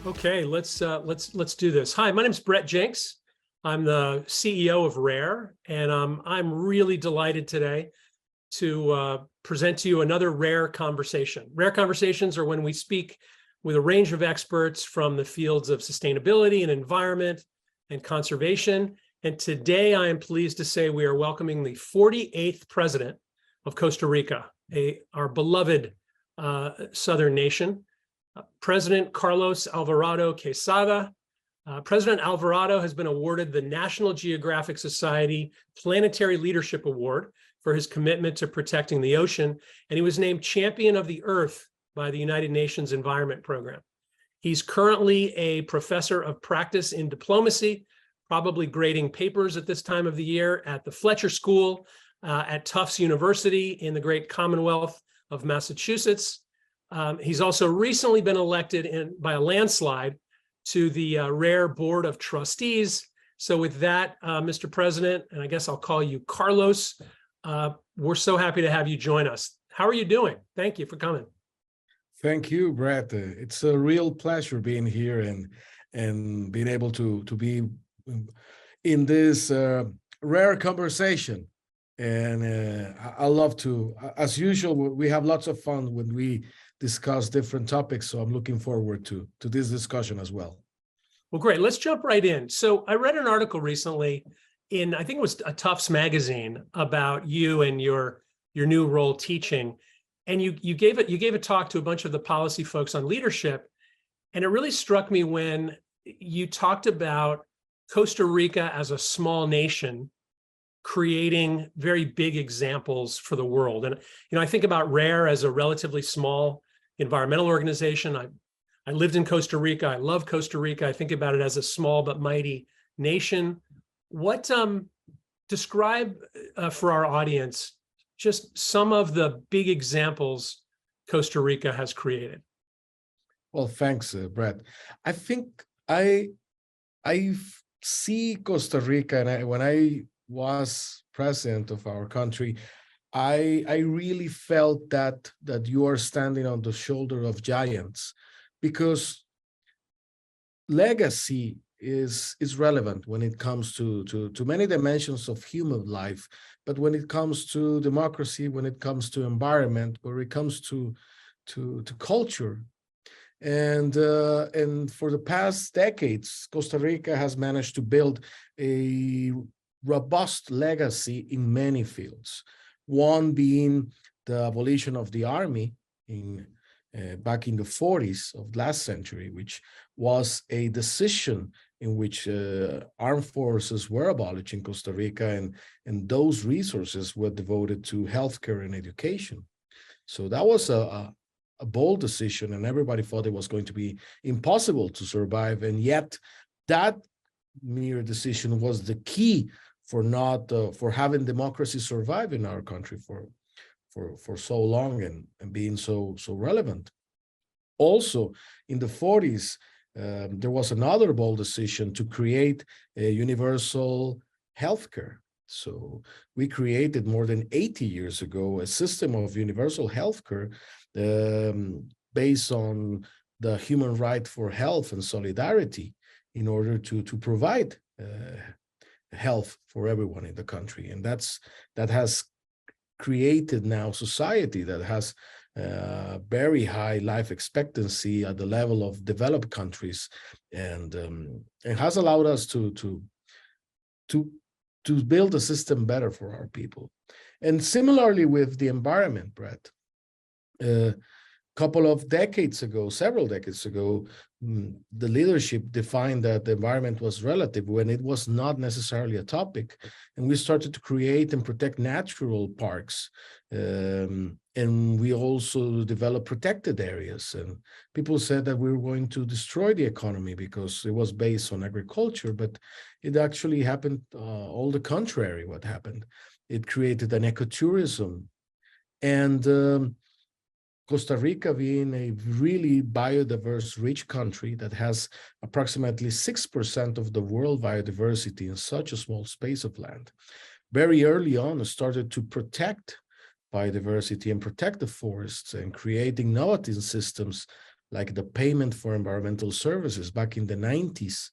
Okay, let's do this. Hi, my name is Brett Jenks. I'm the CEO of Rare, and I'm really delighted today to present to you another Rare Conversation. Rare Conversations are when we speak with a range of experts from the fields of sustainability and environment and conservation. And today I am pleased to say we are welcoming the 48th president of Costa Rica, our beloved southern nation. President Carlos Alvarado Quesada. President Alvarado has been awarded the National Geographic Society Planetary Leadership Award for his commitment to protecting the ocean, and he was named Champion of the Earth by the United Nations Environment Program. He's currently a professor of practice in diplomacy, probably grading papers at this time of the year at the Fletcher School at Tufts University in the great Commonwealth of Massachusetts. He's also recently been elected by a landslide to the Rare Board of Trustees. So with that, Mr. President, and I guess I'll call you Carlos, we're so happy to have you join us. How are you doing? Thank you for coming. Thank you, Brett. It's a real pleasure being here and being able to be in this rare conversation. And I love to, as usual, we have lots of fun when we discuss different topics. So I'm looking forward to this discussion as well. Well, great. Let's jump right in. So I read an article recently in, I think it was a Tufts magazine, about you and your new role teaching. And you gave a talk to a bunch of the policy folks on leadership. And it really struck me when you talked about Costa Rica as a small nation creating very big examples for the world. And I think about Rare as a relatively small environmental organization. I lived in Costa Rica. I love Costa Rica. I think about it as a small but mighty nation. What describe for our audience just some of the big examples Costa Rica has created? Well, thanks, Brett. I think I see Costa Rica, and when I was president of our country, I really felt that you are standing on the shoulder of giants, because legacy is relevant when it comes to many dimensions of human life, but when it comes to democracy, when it comes to environment, when it comes to culture. And for the past decades, Costa Rica has managed to build a robust legacy in many fields. One being the abolition of the army back in the 40s of last century, which was a decision in which armed forces were abolished in Costa Rica, and those resources were devoted to healthcare and education. So that was a bold decision, and everybody thought it was going to be impossible to survive. And yet that mere decision was the key for having democracy survive in our country for so long and being so relevant. Also, in the 40s, there was another bold decision to create a universal healthcare. So we created more than 80 years ago a system of universal healthcare based on the human right for health and solidarity in order to provide health for everyone in the country. And that has created now society that has very high life expectancy at the level of developed countries, and has allowed us to build a system better for our people. And similarly with the environment, Brett, several decades ago, the leadership defined that the environment was relative when it was not necessarily a topic. And we started to create and protect natural parks. And we also developed protected areas. And people said that we were going to destroy the economy because it was based on agriculture, but it actually happened all the contrary. What happened? It created an ecotourism. And Costa Rica, being a really biodiverse, rich country that has approximately 6% of the world biodiversity in such a small space of land, very early on started to protect biodiversity and protect the forests and create innovative systems like the payment for environmental services back in the 90s,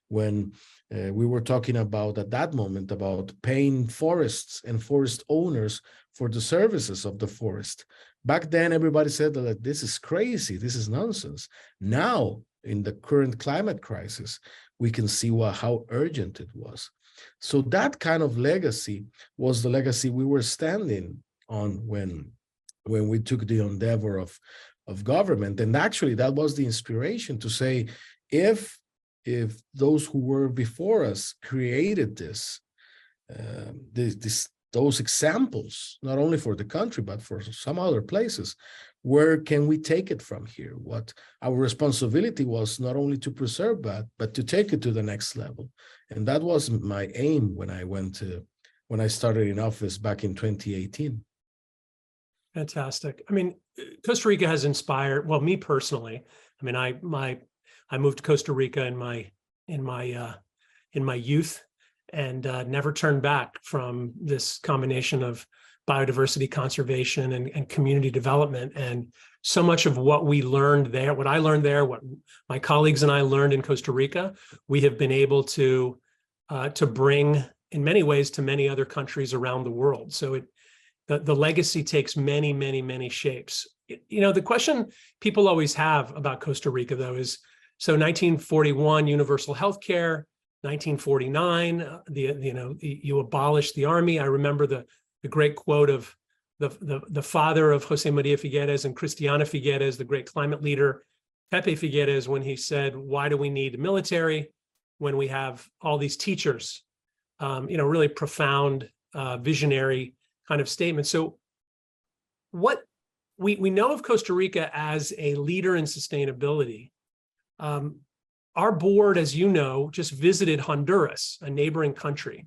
when we were talking about at that moment about paying forests and forest owners for the services of the forest. Back then, everybody said that this is crazy, this is nonsense. Now, in the current climate crisis, we can see how urgent it was. So that kind of legacy was the legacy we were standing on when we took the endeavor of government. And actually, that was the inspiration to say, if those who were before us created those examples, not only for the country, but for some other places, where can we take it from here? What our responsibility was not only to preserve that, but to take it to the next level. And that was my aim when I started in office back in 2018. Fantastic. I mean, Costa Rica has inspired, well, me personally. I mean, I moved to Costa Rica in my youth, and never turned back from this combination of biodiversity conservation and community development. And so much of what we learned there, what I learned there, what my colleagues and I learned in Costa Rica, we have been able to bring in many ways to many other countries around the world. So the legacy takes many, many, many shapes. You know, the question people always have about Costa Rica, though, is, so 1941, universal health care, 1949, you abolished the army. I remember the great quote of the father of Jose Maria Figueres and Cristiana Figueres, the great climate leader, Pepe Figueres, when he said, "Why do we need the military when we have all these teachers?" Really profound, visionary kind of statement. So what we know of Costa Rica as a leader in sustainability. Our board, as you know, just visited Honduras, a neighboring country,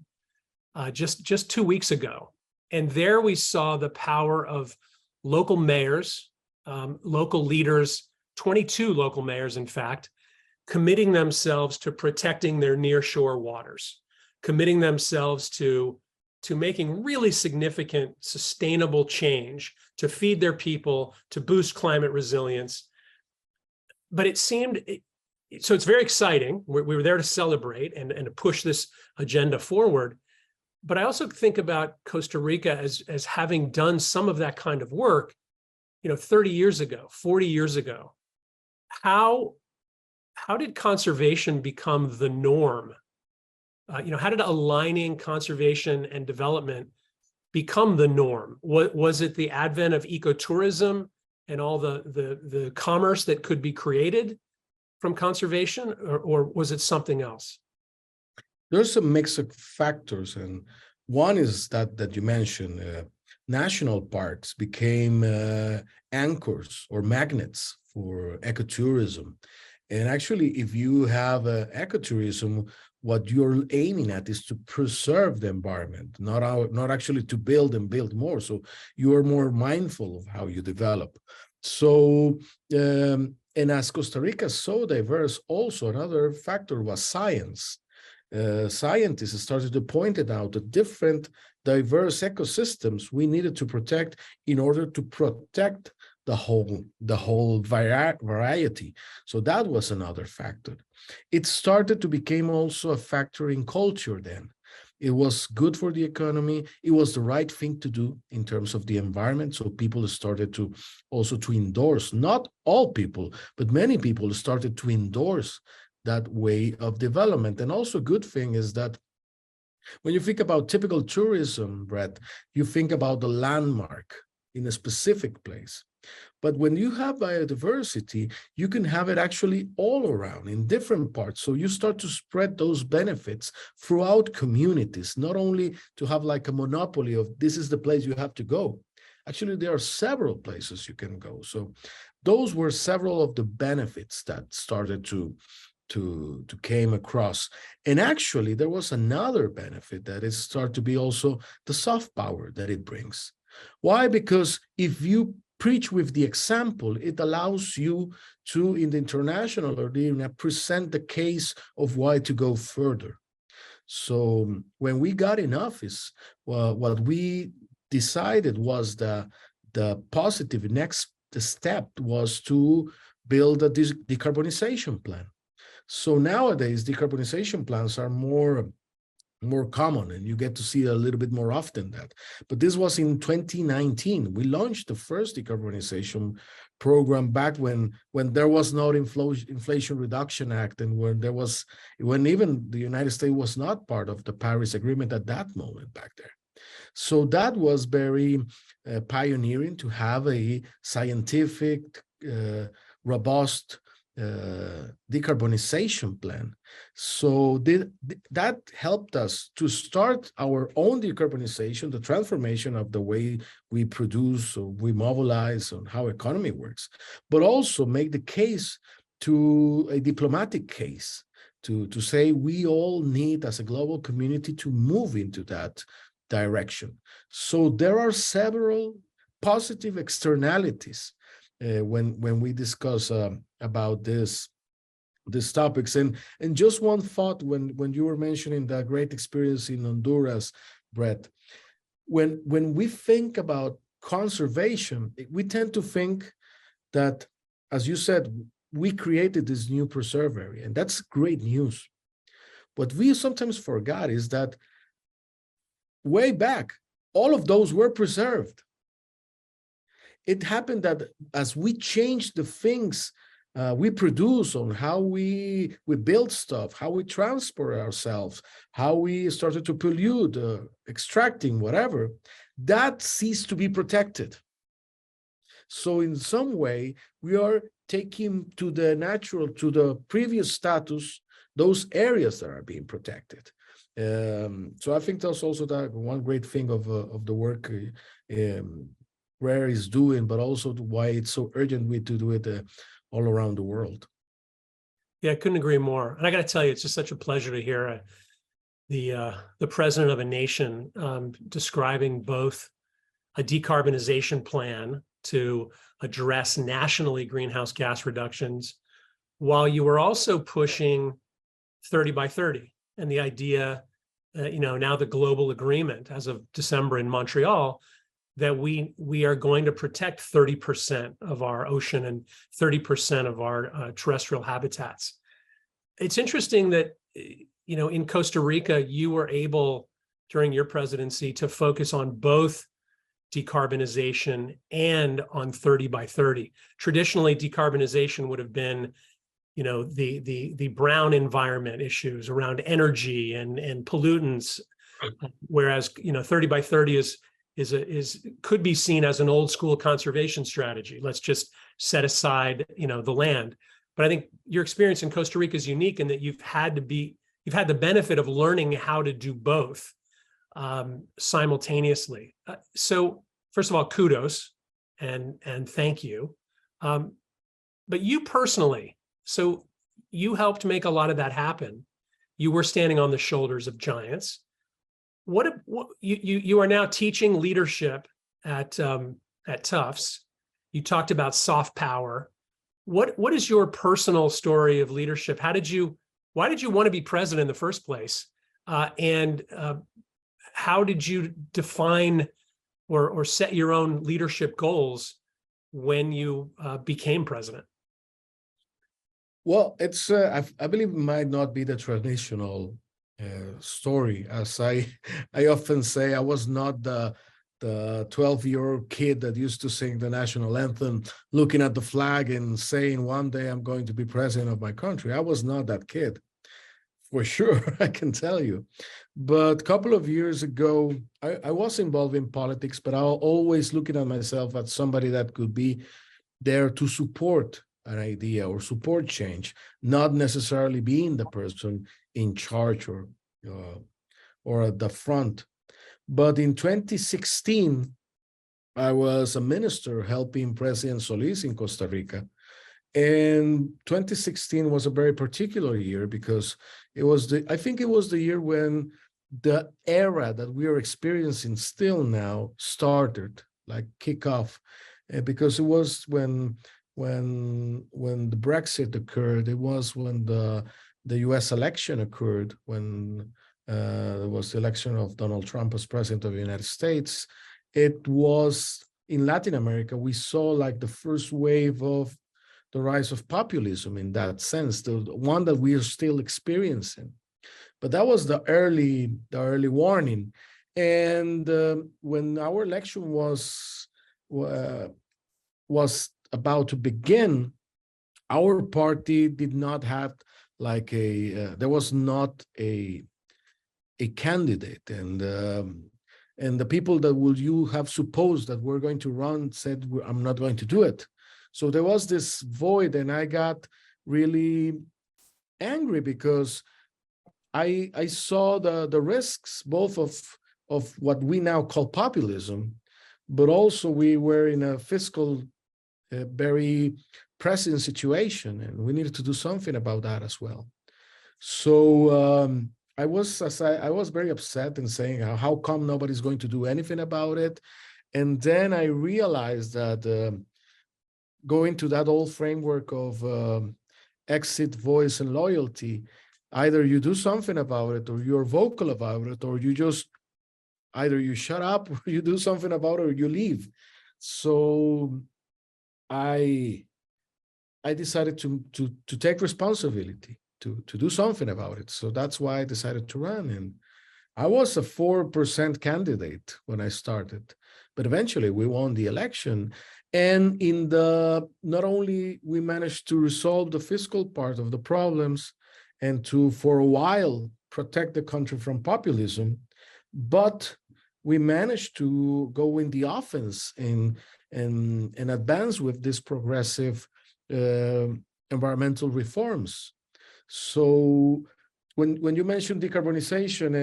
just 2 weeks ago. And there we saw the power of local mayors, local leaders, 22 local mayors, in fact, committing themselves to protecting their nearshore waters, committing themselves to making really significant, sustainable change to feed their people, to boost climate resilience. But it seemed, so it's very exciting. We were there to celebrate and to push this agenda forward. But I also think about Costa Rica as having done some of that kind of work, 30 years ago, 40 years ago. How did conservation become the norm? How did aligning conservation and development become the norm? Was it the advent of ecotourism and all the commerce that could be created from conservation, or was it something else? There's a mix of factors, and one is that you mentioned, national parks became anchors or magnets for ecotourism. And actually, if you have ecotourism, what you're aiming at is to preserve the environment, not actually to build and build more. So you are more mindful of how you develop. So, and as Costa Rica is so diverse, also another factor was science. Scientists started to point it out, the different diverse ecosystems we needed to protect in order to protect the whole variety. So that was another factor. It started to become also a factor in culture then. It was good for the economy. It was the right thing to do in terms of the environment. So people started to also to endorse, not all people, but many people started to endorse that way of development. And also a good thing is that when you think about typical tourism, Brett, you think about the landmark in a specific place. But when you have biodiversity, you can have it actually all around in different parts. So you start to spread those benefits throughout communities, not only to have like a monopoly of this is the place you have to go. Actually, there are several places you can go. So those were several of the benefits that started to came across. And actually, there was another benefit that is start to be also the soft power that it brings. Why? Because if you preach with the example, it allows you to, in the international arena, present the case of why to go further. So when we got in office, well, what we decided was the positive next step was to build a decarbonization plan. So nowadays, decarbonization plans are more common, and you get to see a little bit more often that. But this was in 2019. We launched the first decarbonization program back when there was no Inflation Reduction Act, and when even the United States was not part of the Paris Agreement at that moment back there. So that was very pioneering to have a scientific, robust decarbonization plan. So that helped us to start our own decarbonization, the transformation of the way we produce or we mobilize on how economy works, but also make the case to a diplomatic case to say we all need as a global community to move into that direction. So there are several positive externalities when we discuss about these topics. And just one thought when you were mentioning the great experience in Honduras, Brett, when we think about conservation, we tend to think that, as you said, we created this new preserve area, and that's great news. What we sometimes forgot is that way back, all of those were preserved. It happened that as we changed the things we produce, on how we build stuff, how we transport ourselves, how we started to pollute, extracting, whatever, that ceased to be protected. So in some way, we are taking to the natural, to the previous status, those areas that are being protected. So I think that's also that one great thing of the work Rare is doing, but also why it's so urgent to do it all around the world. Yeah, I couldn't agree more. And I got to tell you, it's just such a pleasure to hear the president of a nation describing both a decarbonization plan to address nationally greenhouse gas reductions, while you were also pushing 30 by 30 and the idea, now the global agreement as of December in Montreal, that we are going to protect 30% of our ocean and 30% of our terrestrial habitats. It's interesting that, in Costa Rica, you were able, during your presidency, to focus on both decarbonization and on 30 by 30. Traditionally, decarbonization would have been, the brown environment issues around energy and pollutants, whereas 30 by 30 could be seen as an old school conservation strategy. Let's just set aside, the land. But I think your experience in Costa Rica is unique in that you've had the benefit of learning how to do both simultaneously. So first of all, kudos and thank you. But you personally, so you helped make a lot of that happen. You were standing on the shoulders of giants. What you are now teaching leadership at Tufts. You talked about soft power. What is your personal story of leadership? Why did you want to be president in the first place? And how did you define or set your own leadership goals when you became president? Well, it's I believe it might not be the traditional story. As I often say, I was not the 12-year-old kid that used to sing the national anthem, looking at the flag and saying, one day I'm going to be president of my country. I was not that kid, for sure, I can tell you. But a couple of years ago, I was involved in politics, but I was always looking at myself as somebody that could be there to support an idea or support change, not necessarily being the person in charge or at the front. But in 2016, I was a minister helping President Solis in Costa Rica. And 2016 was a very particular year because I think it was the year when the era that we are experiencing still now started, like kick off, because it was when the Brexit occurred. It was when the US election occurred, when there was the election of Donald Trump as president of the United States. It was in Latin America, we saw like the first wave of the rise of populism in that sense, the one that we are still experiencing. But that was the early warning. And when our election was about to begin, our party did not have like there was not a candidate, and the people that would you have supposed that were going to run said, I'm not going to do it. So there was this void, and I got really angry because I saw the risks both of what we now call populism, but also we were in a fiscal very pressing situation, and we needed to do something about that as well. So I was very upset and saying, how come nobody's going to do anything about it? And then I realized that going to that old framework of exit, voice, and loyalty, either you do something about it, or you're vocal about it, or you just either you shut up, or you do something about it, or you leave. So I decided to take responsibility, to do something about it. So that's why I decided to run. And I was a 4% candidate when I started, but eventually we won the election. And not only we managed to resolve the fiscal part of the problems and to, for a while, protect the country from populism, but we managed to go in the offense and advance with this progressive environmental reforms. So when you mentioned decarbonization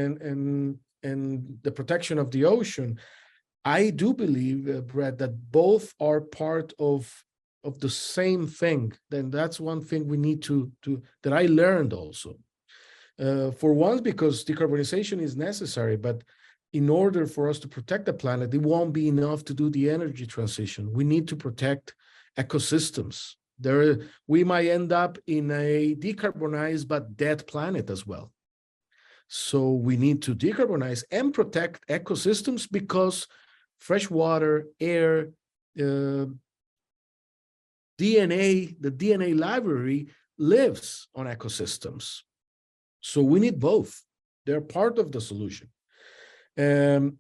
and the protection of the ocean, I do believe, Brett, that both are part of the same thing. Then that's one thing we need to that I learned also. For once, because decarbonization is necessary, but in order for us to protect the planet, it won't be enough to do the energy transition. We need to protect ecosystems. We might end up in a decarbonized but dead planet as well. So we need to decarbonize and protect ecosystems, because fresh water, air, DNA, the DNA library lives on ecosystems. So we need both. They're part of the solution. For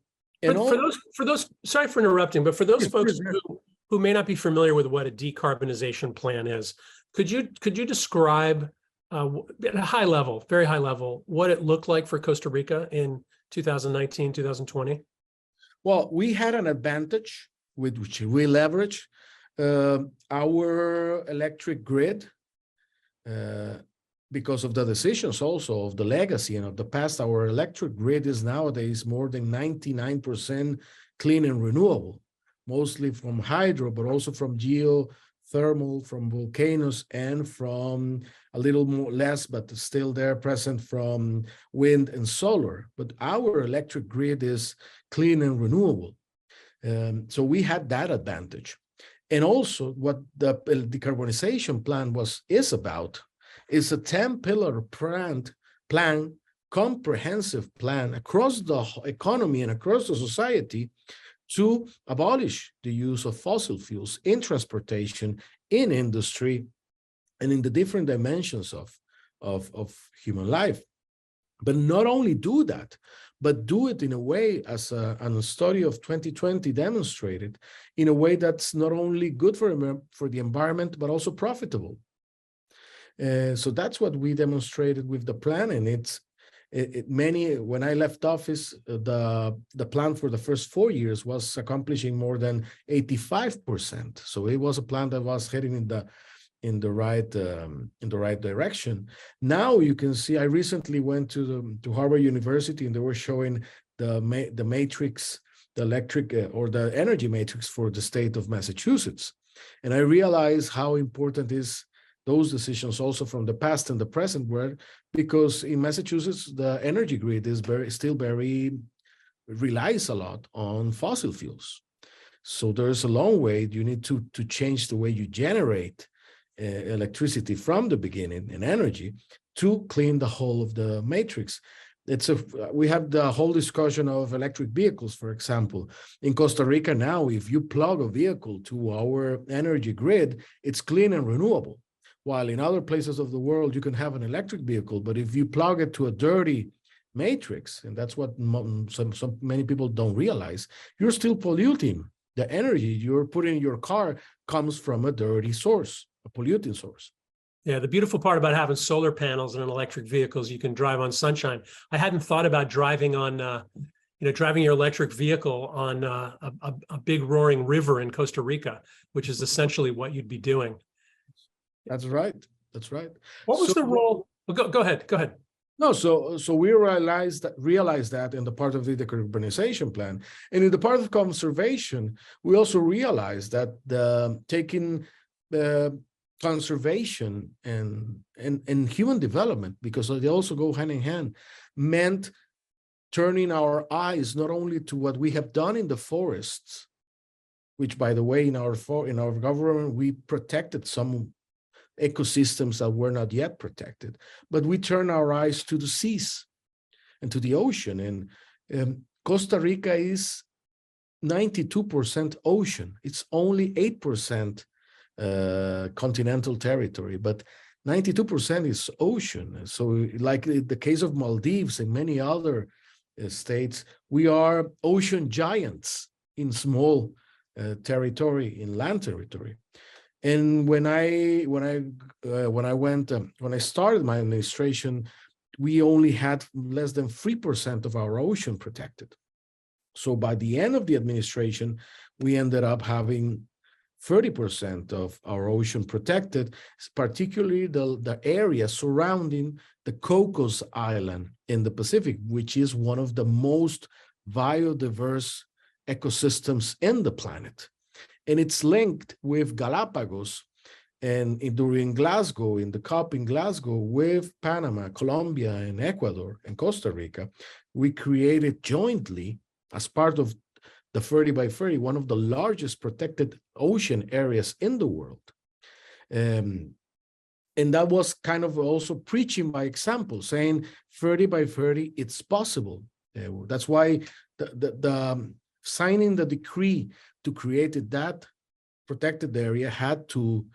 those, sorry for interrupting, but for those folks who may not be familiar with what a decarbonization plan is, could you describe at a high level, very high level, what it looked like for Costa Rica in 2019, 2020? Well, we had an advantage with which we leverage our electric grid because of the decisions also of the legacy and of the past. Our electric grid is nowadays more than 99% clean and renewable, mostly from hydro, but also from geothermal, from volcanoes, and from a little more less, but still there present, from wind and solar. But our electric grid is clean and renewable. So we had that advantage. And also what the decarbonization plan is about is a 10-pillar plan, comprehensive plan across the economy and across the society to abolish the use of fossil fuels in transportation, in industry, and in the different dimensions of human life. But not only do that, but do it in a way, as a study of 2020 demonstrated, in a way that's not only good for the environment, but also profitable. So that's what we demonstrated with the plan. And when I left office, the plan for the first 4 years was accomplishing more than 85%. So it was a plan that was heading in the right direction. Now you can see, I recently went to Harvard University, and they were showing the matrix, the electric or the energy matrix for the state of Massachusetts, and I realized how important is those decisions also from the past and the present were, because in Massachusetts the energy grid is relies a lot on fossil fuels. So there's a long way. You need to change the way you generate electricity from the beginning and energy to clean the whole of the matrix. we have the whole discussion of electric vehicles, for example. In Costa Rica now, if you plug a vehicle to our energy grid, it's clean and renewable. While in other places of the world, you can have an electric vehicle, but if you plug it to a dirty matrix, and that's what many people don't realize, you're still polluting. The energy you're putting in your car comes from a dirty source, a polluting source. Yeah, the beautiful part about having solar panels in an electric vehicle is you can drive on sunshine. I hadn't thought about driving on, driving your electric vehicle on a big roaring river in Costa Rica, which is essentially what you'd be doing. That's right. That's right. What was the role? Well, go ahead. Go ahead. No, so we realized that in the part of the decarbonization plan, and in the part of conservation, we also realized that taking the conservation and human development, because they also go hand in hand, meant turning our eyes not only to what we have done in the forests, which, by the way, in our government we protected some ecosystems that were not yet protected, but we turn our eyes to the seas and to the ocean. And Costa Rica is 92% ocean. It's only 8% continental territory, but 92% is ocean. So like the case of Maldives and many other states, we are ocean giants in small territory, in land territory. And when I started my administration, we only had less than 3% of our ocean protected. So by the end of the administration, we ended up having 30% of our ocean protected, particularly the area surrounding the Cocos Island in the Pacific, which is one of the most biodiverse ecosystems in the planet. And it's linked with Galapagos, and during Glasgow, in the COP in Glasgow, with Panama, Colombia, and Ecuador, and Costa Rica, we created jointly, as part of the 30 by 30, one of the largest protected ocean areas in the world. And that was kind of also preaching by example, saying 30 by 30, it's possible. That's why the signing the decree to create that protected area had two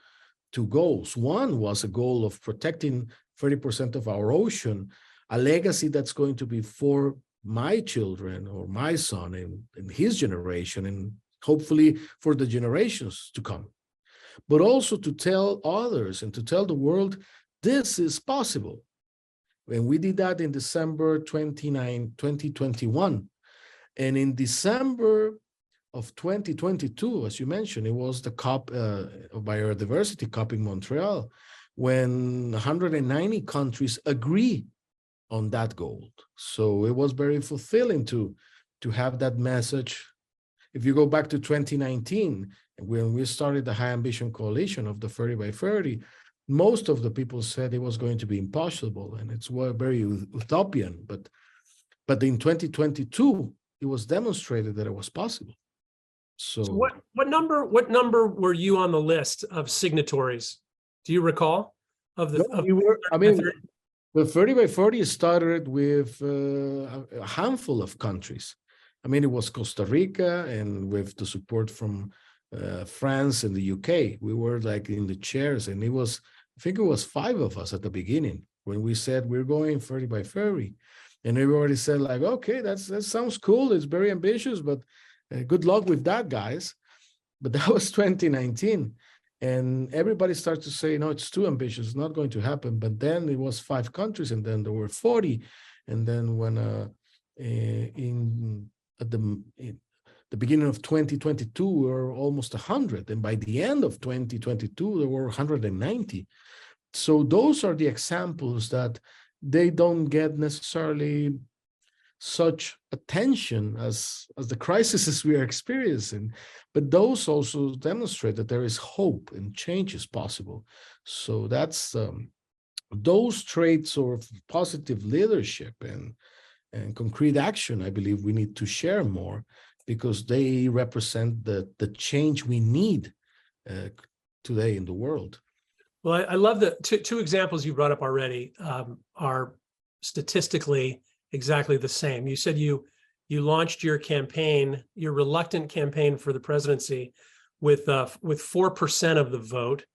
goals. One was a goal of protecting 30% of our ocean, a legacy that's going to be for my children or my son and his generation, and hopefully for the generations to come. But also to tell others and to tell the world, this is possible. And we did that in December 29, 2021. And in December of 2022, as you mentioned, it was the COP of Biodiversity COP in Montreal, when 190 countries agree on that goal. So it was very fulfilling to have that message. If you go back to 2019, when we started the High Ambition Coalition of the 30 by 30, most of the people said it was going to be impossible, and it's very utopian. But in 2022, it was demonstrated that it was possible. So what number were you on the list of signatories? Do you recall? The 30 by 40 started with a handful of countries. I mean, it was Costa Rica, and with the support from France and the UK, we were like in the chairs, and I think it was 5 of us at the beginning when we said we're going 30 by 30. And everybody said like, okay, that sounds cool. It's very ambitious, but good luck with that, guys. But that was 2019. And everybody started to say, no, it's too ambitious. It's not going to happen. But then it was 5 countries, and then there were 40. And then when at the beginning of 2022, we were almost 100. And by the end of 2022, there were 190. So those are the examples that they don't get necessarily such attention as the crises we are experiencing, but those also demonstrate that there is hope and change is possible. So that's those traits of positive leadership and concrete action, I believe we need to share more, because they represent the change we need today in the world. Well, I love the two examples you brought up already are statistically exactly the same. You said you launched your campaign, your reluctant campaign for the presidency, with 4% of the vote.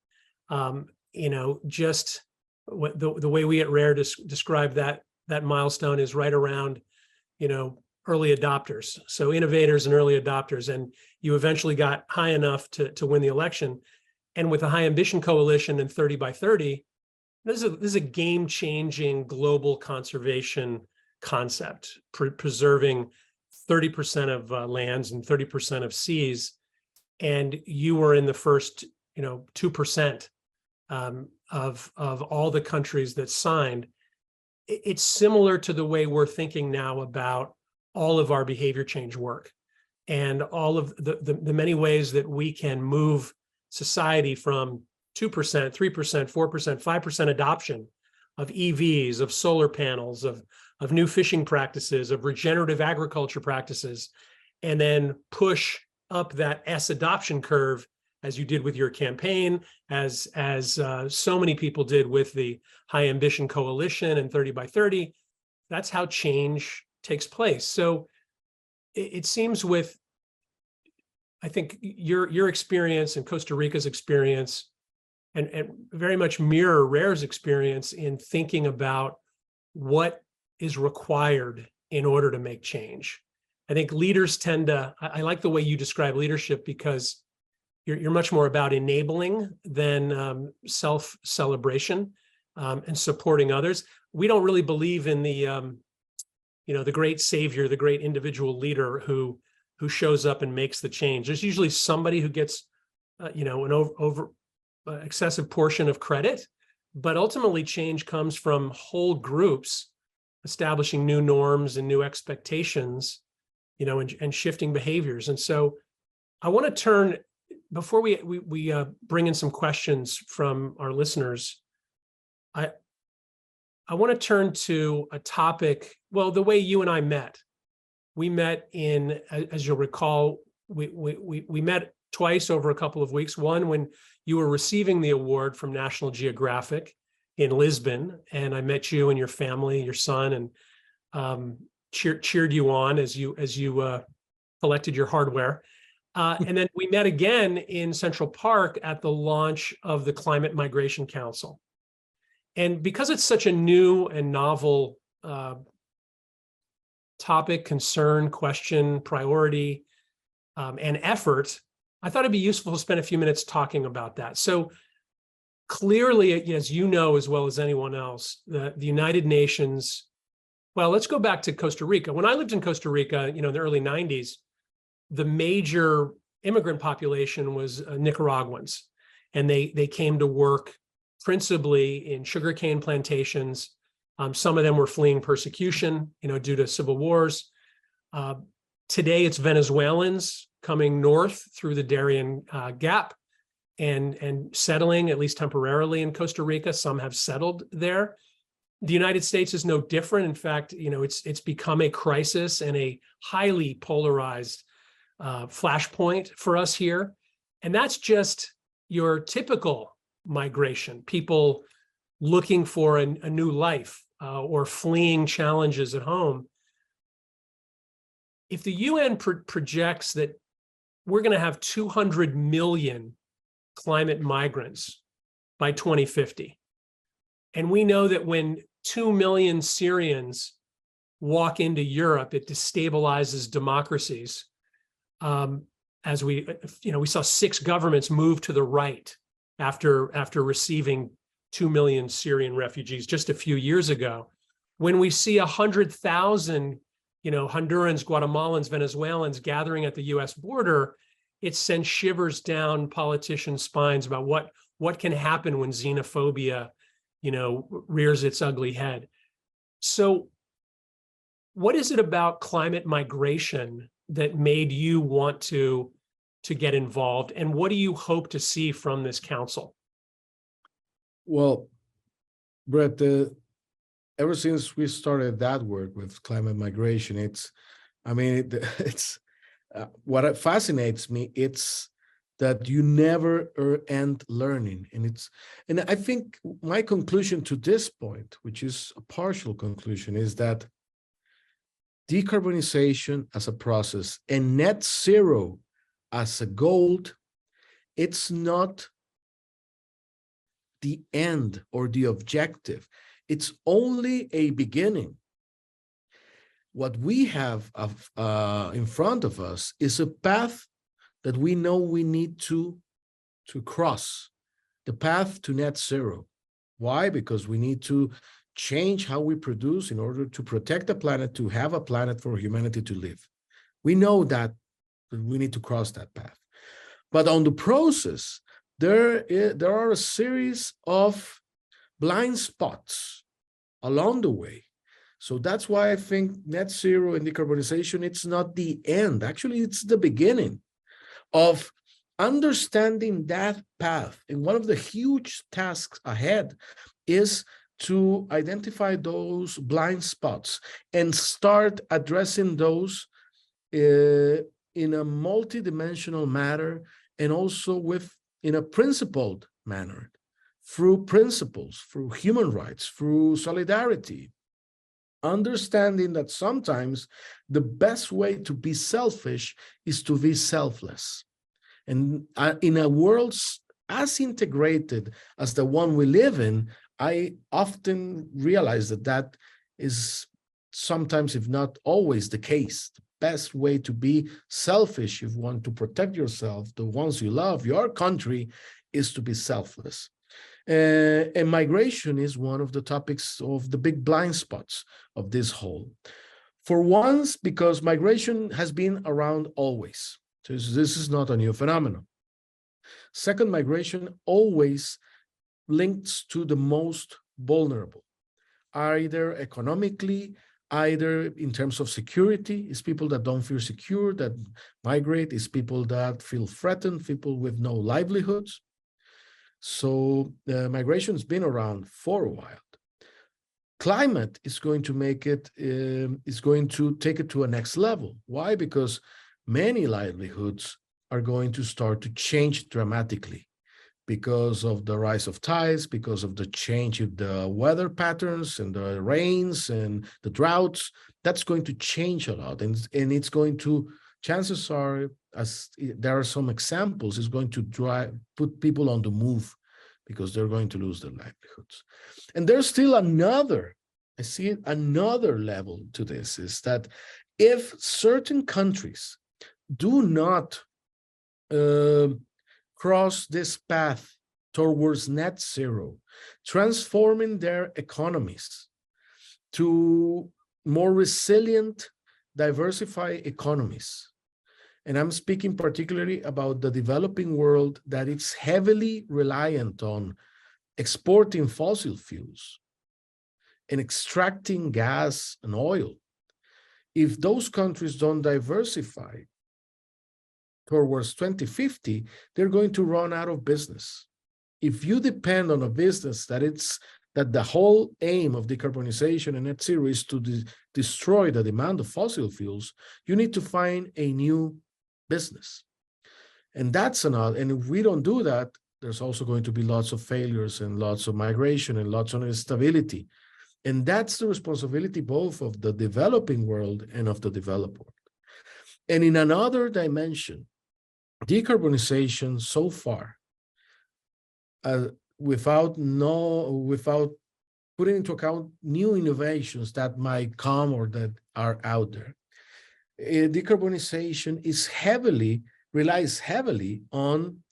Just what the way we at Rare describe that milestone is right around, early adopters. So innovators and early adopters, and you eventually got high enough to win the election. And with the High Ambition Coalition and 30 by 30, this is a game-changing global conservation concept, preserving 30% of lands and 30% of seas. And you were in the first, 2% of all the countries that signed. It's similar to the way we're thinking now about all of our behavior change work and all of the many ways that we can move society from 2%, 3%, 4%, 5% adoption of EVs, of solar panels, of new fishing practices, of regenerative agriculture practices, and then push up that S adoption curve, as you did with your campaign, as so many people did with the High Ambition Coalition and 30 by 30. That's how change takes place. So it seems with, I think, your experience and Costa Rica's experience, and very much mirror Rare's experience in thinking about what is required in order to make change. I think leaders tend to, I like the way you describe leadership, because you're much more about enabling than self-celebration and supporting others. We don't really believe in the great savior, the great individual leader who shows up and makes the change. There's usually somebody who gets an over excessive portion of credit, but ultimately change comes from whole groups establishing new norms and new expectations, and shifting behaviors. And so I want to turn, before we bring in some questions from our listeners, I want to turn to a topic, well, the way you and I met. We met in, as you'll recall, we met twice over a couple of weeks. One when you were receiving the award from National Geographic in Lisbon, and I met you and your family, your son, and cheered you on as you collected your hardware. And then we met again in Central Park at the launch of the Climate Migration Council. And because it's such a new and novel topic, concern, question, priority, and effort, I thought it'd be useful to spend a few minutes talking about that. So clearly, as you know as well as anyone else, the United Nations, well, let's go back to Costa Rica. When I lived in Costa Rica, in the early 90s, the major immigrant population was Nicaraguans, and they came to work principally in sugarcane plantations. Some of them were fleeing persecution, due to civil wars. Today, it's Venezuelans coming north through the Darien Gap and settling, at least temporarily, in Costa Rica. Some have settled there. The United States is no different. In fact, it's become a crisis and a highly polarized flashpoint for us here. And that's just your typical migration, people looking for a new life or fleeing challenges at home. If the UN projects that we're going to have 200 million climate migrants by 2050, and we know that when 2 million Syrians walk into Europe, it destabilizes democracies. As we saw 6 governments move to the right after receiving 2 million Syrian refugees just a few years ago. When we see 100,000, Hondurans, Guatemalans, Venezuelans gathering at the US border, it sends shivers down politicians' spines about what can happen when xenophobia, rears its ugly head. So what is it about climate migration that made you want to get involved? And what do you hope to see from this council? Well, Brett, ever since we started that work with climate migration, it's what fascinates me. It's that you never end learning, and I think my conclusion to this point, which is a partial conclusion, is that decarbonization as a process and net zero as a goal, it's not the end or the objective. It's only a beginning. What we have in front of us is a path that we know we need to cross, the path to net zero. Why? Because we need to change how we produce in order to protect the planet, to have a planet for humanity to live. We know that we need to cross that path. But on the process, there are a series of blind spots along the way. So that's why I think net zero and decarbonization, it's not the end. Actually, it's the beginning of understanding that path. And one of the huge tasks ahead is to identify those blind spots and start addressing those in a multidimensional manner, and also in a principled manner, through principles, through human rights, through solidarity, understanding that sometimes the best way to be selfish is to be selfless. And in a world as integrated as the one we live in, I often realize that is sometimes, if not always, the case. The best way to be selfish, if you want to protect yourself, the ones you love, your country, is to be selfless. And migration is one of the topics of the big blind spots of this whole. For once, because migration has been around always. So this is not a new phenomenon. Second, migration always links to the most vulnerable, either economically, either in terms of security. It's people that don't feel secure that migrate. It's people that feel threatened, people with no livelihoods. So migration has been around for a while. Climate is going to make it, is going to take it to a next level. Why? Because many livelihoods are going to start to change dramatically because of the rise of tides, because of the change in the weather patterns and the rains and the droughts. That's going to change a lot. And it's going to, chances are, as there are some examples, is going to put people on the move because they're going to lose their livelihoods. And there's still another, I see it, another level to this, is that if certain countries do not cross this path towards net zero, transforming their economies to more resilient, diversified economies. And I'm speaking particularly about the developing world that is heavily reliant on exporting fossil fuels and extracting gas and oil. If those countries don't diversify towards 2050, they're going to run out of business. If you depend on a business that the whole aim of decarbonization and net zero is to destroy the demand of fossil fuels, you need to find a new business. And that's another, and if we don't do that, there's also going to be lots of failures and lots of migration and lots of instability. And that's the responsibility both of the developing world and of the developed world. And in another dimension, decarbonization so far, without putting into account new innovations that might come or that are out there, decarbonization relies heavily on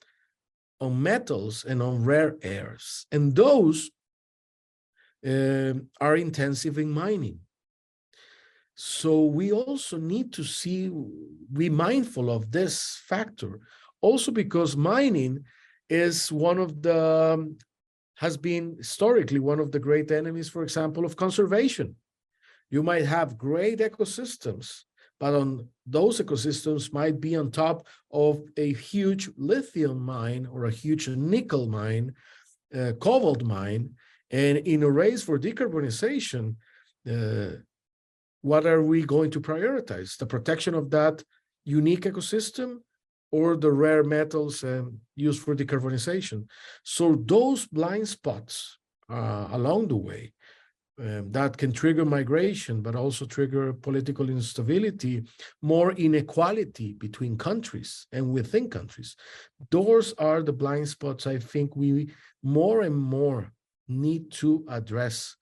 metals and on rare earths, and those are intensive in mining. So we also need to be mindful of this factor, also because mining is has been historically one of the great enemies, for example, of conservation. You might have great ecosystems, but on those ecosystems might be on top of a huge lithium mine or a huge nickel mine, cobalt mine. And in a race for decarbonization, what are we going to prioritize? The protection of that unique ecosystem or the rare metals used for decarbonization? So those blind spots along the way that can trigger migration, but also trigger political instability, more inequality between countries and within countries. Those are the blind spots I think we more and more need to address.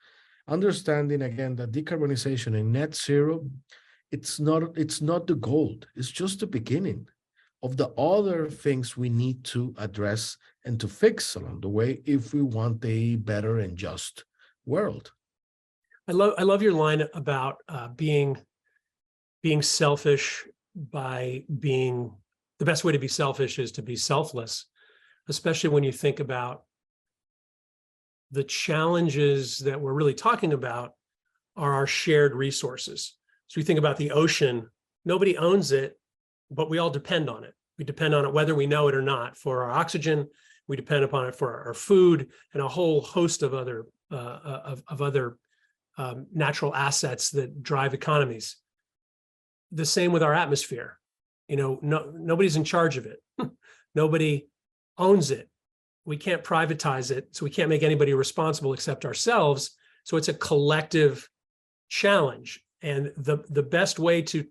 Understanding again that decarbonization and net zero, it's not the goal, it's just the beginning of the other things we need to address and to fix along the way if we want a better and just world. I love your line about being selfish by being, the best way to be selfish is to be selfless, especially when you think about the challenges that we're really talking about are our shared resources. So we think about the ocean, nobody owns it, but we all depend on it. We depend on it whether we know it or not for our oxygen. We depend upon it for our food and a whole host of other natural assets that drive economies. The same with our atmosphere. You know, nobody's in charge of it. Nobody owns it. We can't privatize it, so we can't make anybody responsible except ourselves. So it's a collective challenge, and the best way to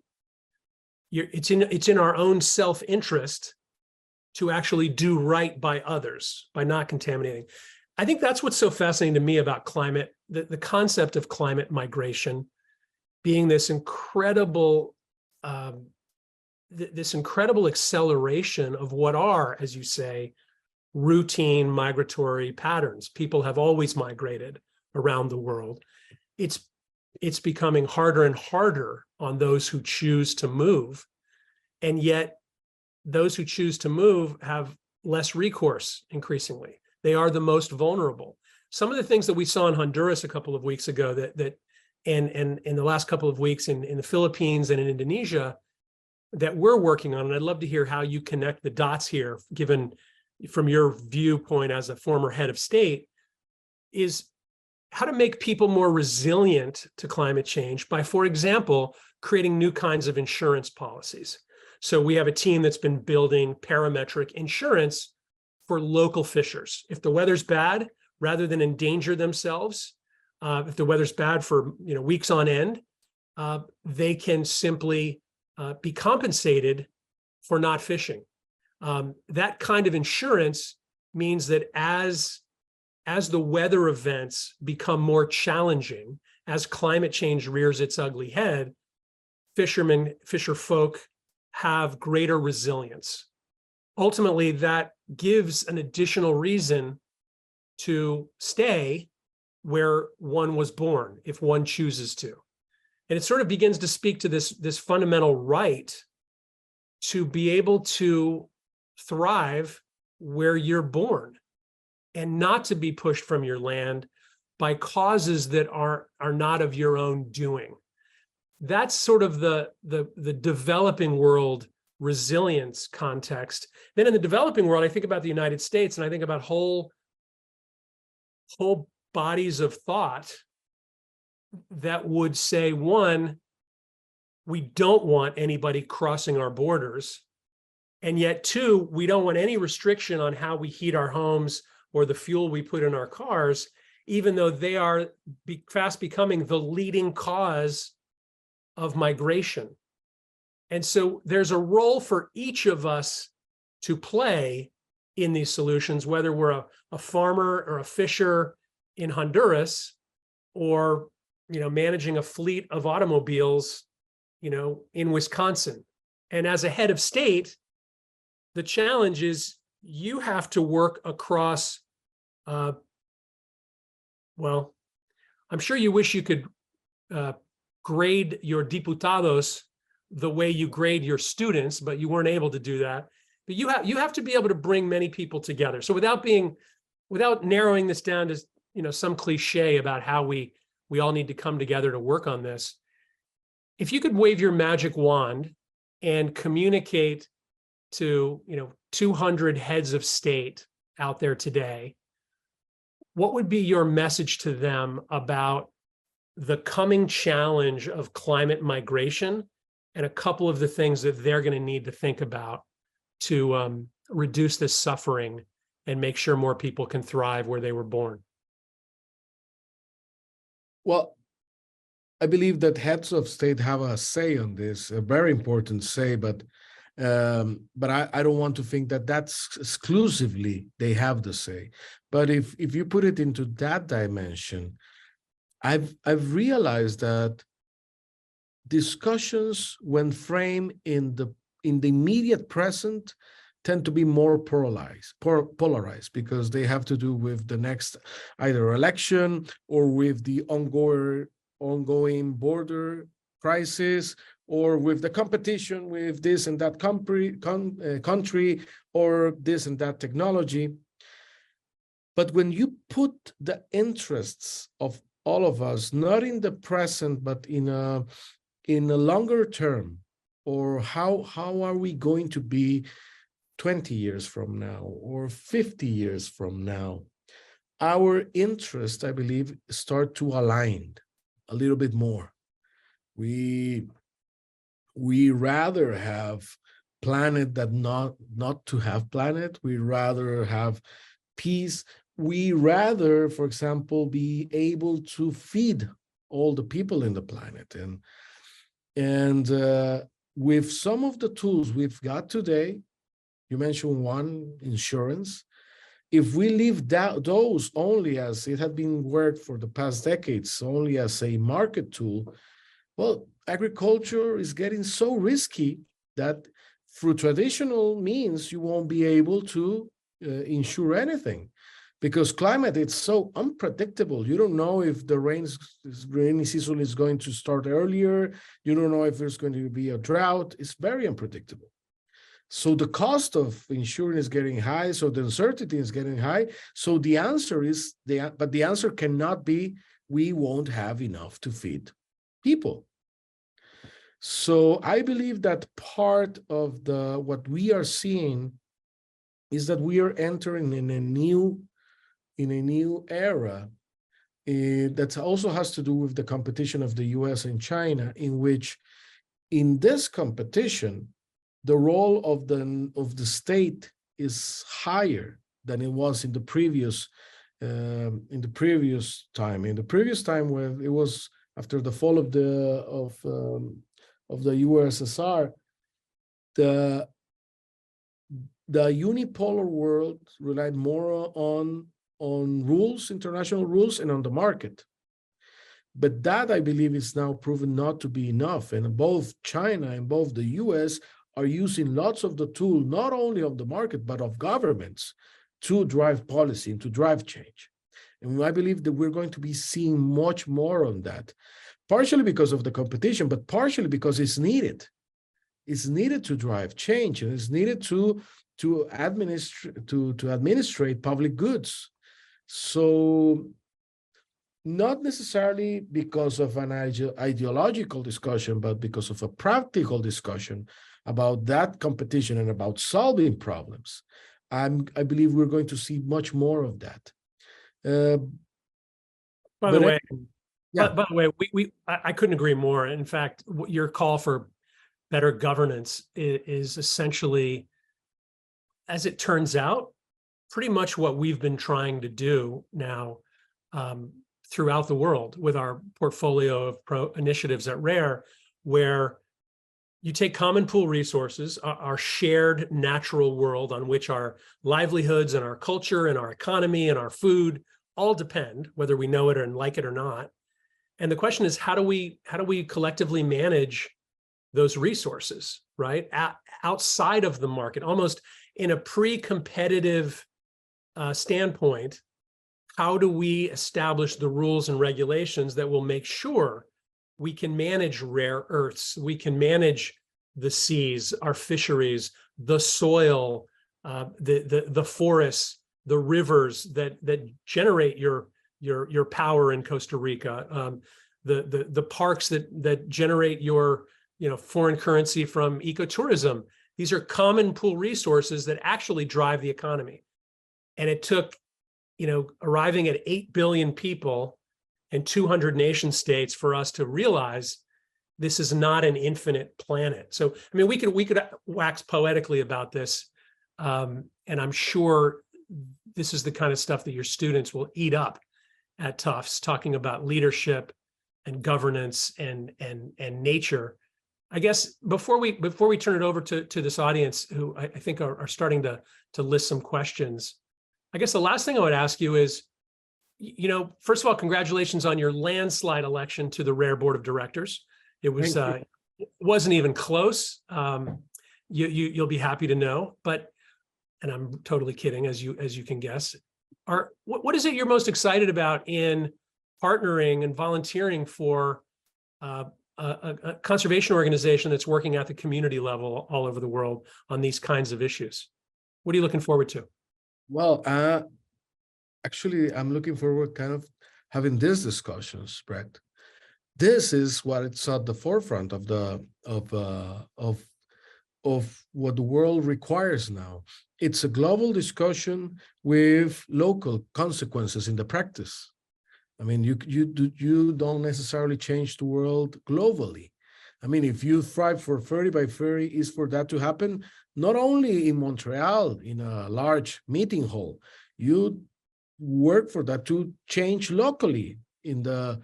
it's in our own self-interest to actually do right by others by not contaminating. I think that's what's so fascinating to me about climate, the concept of climate migration being this incredible acceleration of what are, as you say, routine migratory patterns. People have always migrated around the world. It's becoming harder and harder on those who choose to move, and yet those who choose to move have less recourse increasingly. They are the most vulnerable. Some of the things that we saw in Honduras a couple of weeks ago and in the last couple of weeks in the Philippines and in Indonesia that we're working on, and I'd love to hear how you connect the dots here, given from your viewpoint as a former head of state, is how to make people more resilient to climate change by, for example, creating new kinds of insurance policies. So we have a team that's been building parametric insurance for local fishers. If the weather's bad, rather than endanger themselves, if the weather's bad for weeks on end, they can simply be compensated for not fishing. That kind of insurance means that as the weather events become more challenging, as climate change rears its ugly head, fisher folk have greater resilience. Ultimately, that gives an additional reason to stay where one was born, if one chooses to. And it sort of begins to speak to this fundamental right to be able to thrive where you're born and not to be pushed from your land by causes that are not of your own doing. That's sort of the developing world resilience context. Then in the developing world, I think about the United States, and I think about whole bodies of thought that would say, one, we don't want anybody crossing our borders. And yet, two, we don't want any restriction on how we heat our homes or the fuel we put in our cars, even though they are fast becoming the leading cause of migration. And so there's a role for each of us to play in these solutions, whether we're a farmer or a fisher in Honduras, or managing a fleet of automobiles in Wisconsin. And as a head of state, the challenge is you have to work across, well, I'm sure you wish you could grade your diputados the way you grade your students, but you weren't able to do that. But you have to be able to bring many people together. So without narrowing this down to some cliche about how we all need to come together to work on this, if you could wave your magic wand and communicate to 200 heads of state out there today, what would be your message to them about the coming challenge of climate migration and a couple of the things that they're going to need to think about to reduce this suffering and make sure more people can thrive where they were born? Well, I believe that heads of state have a say on this, a very important say, but I don't want to think that that's exclusively they have the say. But if you put it into that dimension, I've realized that discussions when framed in the immediate present tend to be more polarized because they have to do with the next either election or with the ongoing border crisis or with the competition with this and that country or this and that technology. But when you put the interests of all of us, not in the present, but in a longer term, or how are we going to be 20 years from now or 50 years from now, our interests, I believe, start to align a little bit more. We rather have planet than not to have planet. We rather have peace. We rather, for example, be able to feed all the people in the planet. And with some of the tools we've got today, you mentioned one, insurance. If we leave those only as it had been worked for the past decades, only as a market tool, well, agriculture is getting so risky that through traditional means, you won't be able to insure anything. Because climate, it's so unpredictable. You don't know if the rainy season is going to start earlier. You don't know if there's going to be a drought. It's very unpredictable. So the cost of insurance is getting high. So the uncertainty is getting high. So the answer is, but the answer cannot be, we won't have enough to feed people. So I believe that part of what we are seeing is that we are entering in a new era that also has to do with the competition of the US and China, in which in this competition, the role of the state is higher than it was in the previous time. In the previous time, when it was after the fall of the USSR, the unipolar world relied more on rules, international rules, and on the market. But that, I believe, is now proven not to be enough. And both China and both the US are using lots of the tool, not only of the market, but of governments to drive policy and to drive change. And I believe that we're going to be seeing much more on that, partially because of the competition, but partially because it's needed. It's needed to drive change, and it's needed to administrate public goods. So not necessarily because of an ideological discussion, but because of a practical discussion about that competition and about solving problems, I believe we're going to see much more of that. By the way, yeah. I couldn't agree more. In fact, your call for better governance is essentially, as it turns out, pretty much what we've been trying to do now throughout the world with our portfolio of initiatives at Rare, where you take common pool resources, our shared natural world on which our livelihoods and our culture and our economy and our food all depend, whether we know it and like it or not. And the question is, how do we collectively manage those resources, right? Outside of the market, almost in a pre-competitive standpoint, how do we establish the rules and regulations that will make sure we can manage rare earths, we can manage the seas, our fisheries, the soil, the forests, the rivers that generate your power in Costa Rica, the parks that generate your foreign currency from ecotourism. These are common pool resources that actually drive the economy. And it took, arriving at 8 billion people and 200 nation states for us to realize this is not an infinite planet. So, I mean, we could wax poetically about this, and I'm sure this is the kind of stuff that your students will eat up at Tufts, talking about leadership and governance and nature. I guess before we turn it over to this audience, who I think are starting to list some questions, I guess the last thing I would ask you is, first of all, congratulations on your landslide election to the Rare Board of Directors. It was it wasn't even close. You'll be happy to know, and I'm totally kidding, as you can guess. What is it you're most excited about in partnering and volunteering for a conservation organization that's working at the community level all over the world on these kinds of issues? What are you looking forward to? Well, actually, I'm looking forward kind of having these discussions, Brett. This is what it's at the forefront of what the world requires now. It's a global discussion with local consequences in the practice. I mean, you don't necessarily change the world globally. I mean, if you thrive for 30 by 30 is for that to happen, not only in Montreal, in a large meeting hall, you work for that to change locally in the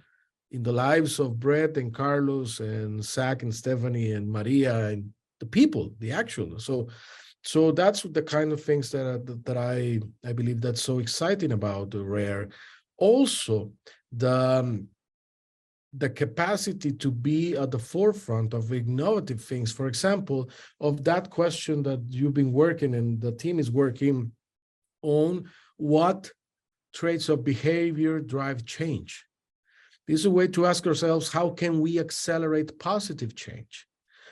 lives of Brett and Carlos and Zach and Stephanie and Maria and the people, the actual. So that's the kind of things that I believe that's so exciting about the Rare. Also, the capacity to be at the forefront of innovative things. For example, of that question that you've been working and the team is working on, what traits of behavior drive change? This is a way to ask ourselves, how can we accelerate positive change?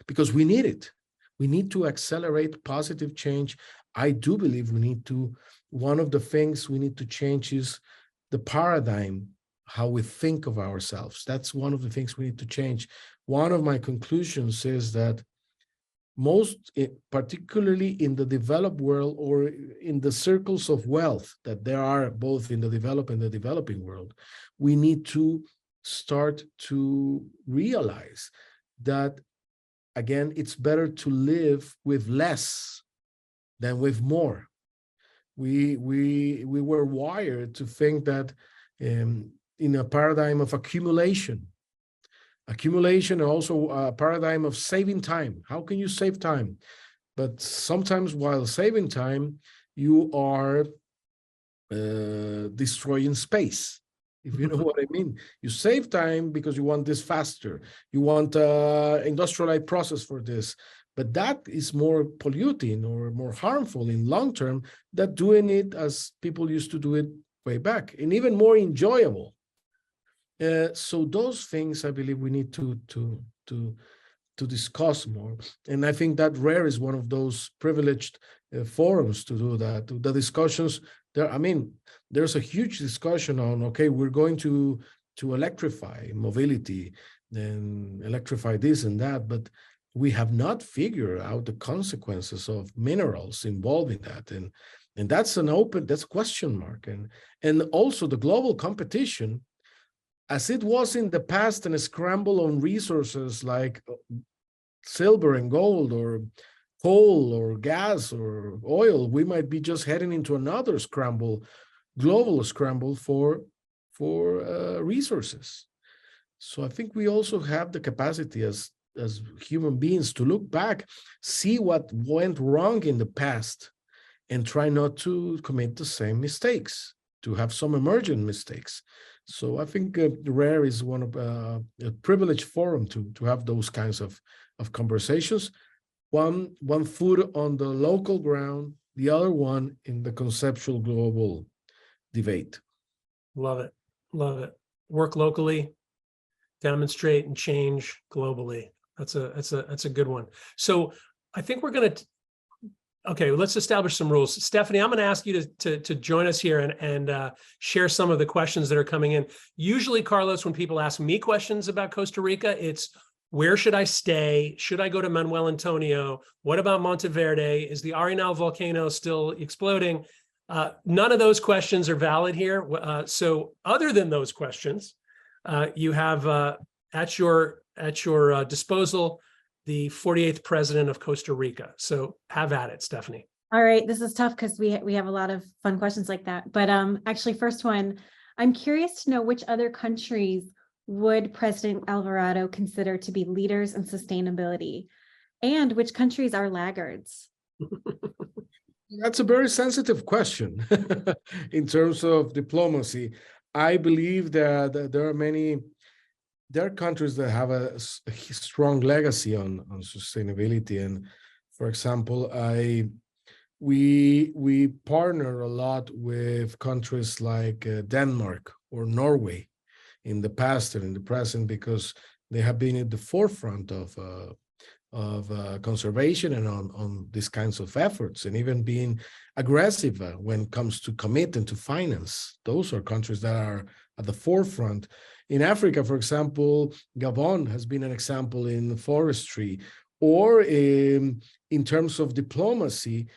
Because we need it. We need to accelerate positive change. I do believe one of the things we need to change is the paradigm, how we think of ourselves. That's one of the things we need to change. One of my conclusions is that particularly in the developed world or in the circles of wealth that there are both in the developed and the developing world, we need to start to realize that, again, it's better to live with less than with more. We were wired to think that in a paradigm of accumulation and also a paradigm of saving time. How can you save time? But sometimes while saving time, you are destroying space. If you know what I mean. You save time because you want this faster. You want industrialized process for this. But that is more polluting or more harmful in long term than doing it as people used to do it way back, and even more enjoyable. So those things I believe we need to discuss more. And I think that Rare is one of those privileged forums to do that. The discussions there, I mean, there's a huge discussion on, okay, we're going to electrify mobility and electrify this and that, but we have not figured out the consequences of minerals involved in that. And that's that's a question mark. And also the global competition, as it was in the past, and a scramble on resources like silver and gold or coal or gas or oil, we might be just heading into another scramble, global scramble for resources. So I think we also have the capacity as human beings to look back, see what went wrong in the past, and try not to commit the same mistakes, to have some emergent mistakes. So I think Rare is one of a privileged forum to have those kinds of conversations. One foot on the local ground, the other one in the conceptual global debate. Love it. Love it. Work locally, demonstrate and change globally. That's a good one. So I think we're going to, okay, let's establish some rules. Stephanie, I'm going to ask you to join us here and share some of the questions that are coming in. Usually, Carlos, when people ask me questions about Costa Rica, it's where should I stay? Should I go to Manuel Antonio? What about Monteverde? Is the Arenal volcano still exploding? None of those questions are valid here. So other than those questions, you have at your disposal the 48th president of Costa Rica. So have at it, Stephanie. All right, this is tough because we have a lot of fun questions like that. But actually, first one, I'm curious to know which other countries would President Alvarado consider to be leaders in sustainability, and which countries are laggards? That's a very sensitive question in terms of diplomacy. I believe that there are countries that have a strong legacy on sustainability. And for example, we partner a lot with countries like Denmark or Norway in the past and in the present, because they have been at the forefront of conservation and on these kinds of efforts, and even being aggressive when it comes to commit and to finance. Those are countries that are at the forefront. In Africa, for example, Gabon has been an example in forestry, or in terms of diplomacy,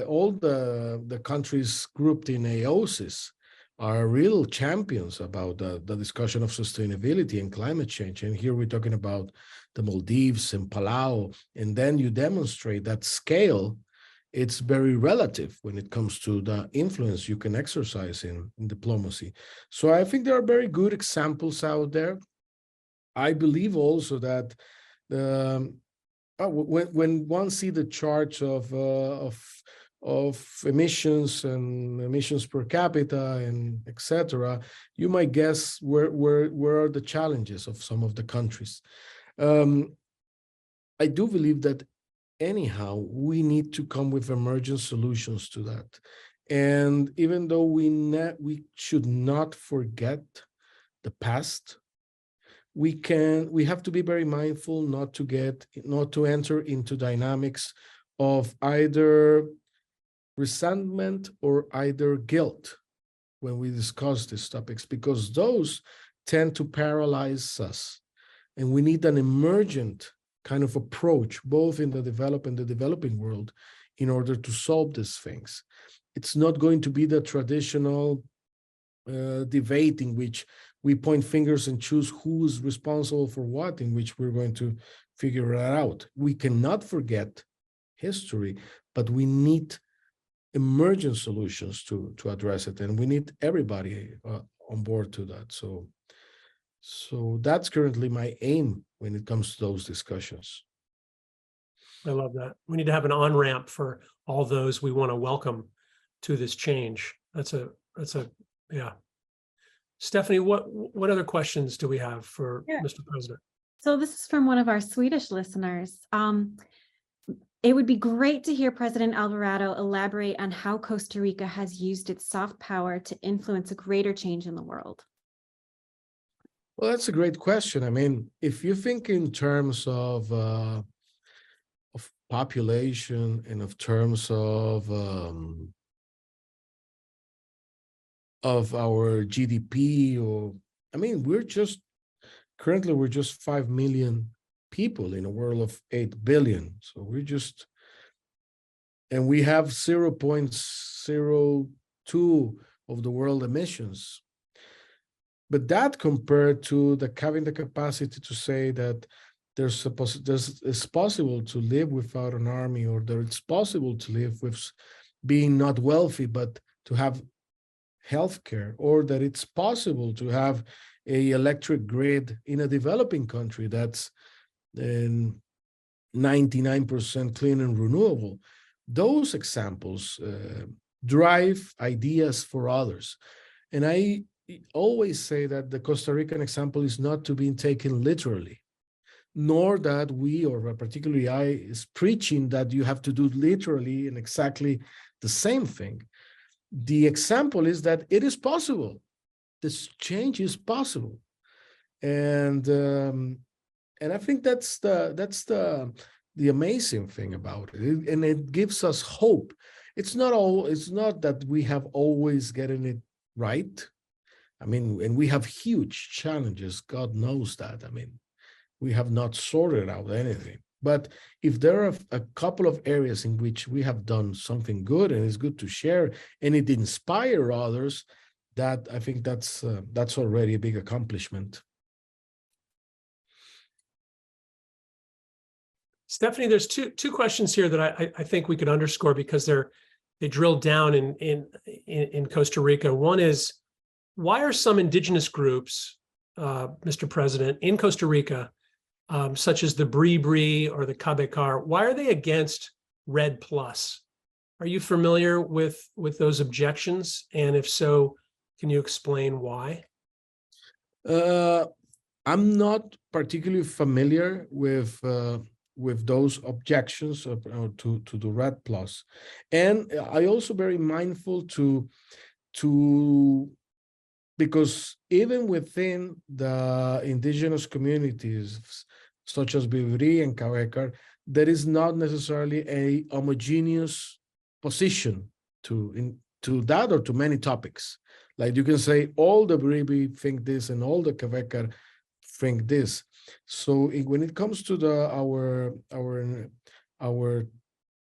all the countries grouped in AOSIS are real champions about the discussion of sustainability and climate change. And here we're talking about the Maldives and Palau, and then you demonstrate that scale. It's very relative when it comes to the influence you can exercise in diplomacy. So I think there are very good examples out there. I believe also that when one see the charts of emissions and emissions per capita and etc., you might guess where are the challenges of some of the countries. I do believe that anyhow, we need to come with emergent solutions to that. And even though we should not forget the past, we have to be very mindful not to enter into dynamics of either resentment or either guilt when we discuss these topics, because those tend to paralyze us. And we need an emergent kind of approach, both in the developed and the developing world, in order to solve these things. It's not going to be the traditional debate in which we point fingers and choose who's responsible for what, in which we're going to figure it out. We cannot forget history, but we need emergent solutions to address it, and we need everybody on board to that. So that's currently my aim when it comes to those discussions. I love that. We need to have an on-ramp for all those we want to welcome to this change. Yeah. Stephanie, what other questions do we have for Mr. President? So this is from one of our Swedish listeners. It would be great to hear President Alvarado elaborate on how Costa Rica has used its soft power to influence a greater change in the world. Well, that's a great question. I mean, if you think in terms of population and of terms of our GDP, I mean, currently we're just 5 million people in a world of 8 billion. So and we have 0.02 of the world emissions. But that compared to having the capacity to say that it's possible to live without an army, or that it's possible to live with being not wealthy, but to have healthcare, or that it's possible to have an electric grid in a developing country that's 99% clean and renewable. Those examples drive ideas for others. And I always say that the Costa Rican example is not to be taken literally, nor that we, or particularly I, is preaching that you have to do literally and exactly the same thing. The example is that it is possible. This change is possible. And I think that's the amazing thing about it. And it gives us hope. It's not that we have always gotten it right. I mean, and we have huge challenges. God knows that. I mean, we have not sorted out anything. But if there are a couple of areas in which we have done something good and it's good to share, and it inspire others, that I think that's already a big accomplishment. Stephanie, there's two questions here that I think we could underscore because they drill down in Costa Rica. One is, why are some indigenous groups, Mr. President, in Costa Rica, such as the Bribri or the Cabekar, why are they against REDD+? Are you familiar with those objections? And if so, can you explain why? I'm not particularly familiar with those objections to the REDD+, and I also very mindful to because even within the indigenous communities, such as Bribri and Cabekar, there is not necessarily a homogeneous position to that or to many topics. Like you can say all the Bribri think this and all the Cabekar think this. So when it comes to our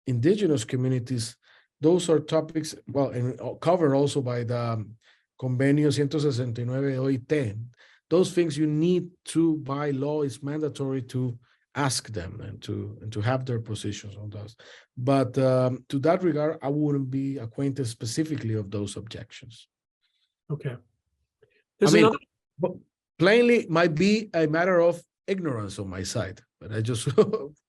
indigenous communities, those are topics, well, and covered also by the Convenio 169 OIT. Those things you need to, by law, it's mandatory to ask them and to have their positions on those. But to that regard, I wouldn't be acquainted specifically of those objections. Okay. There's another. Plainly, might be a matter of ignorance on my side, but I just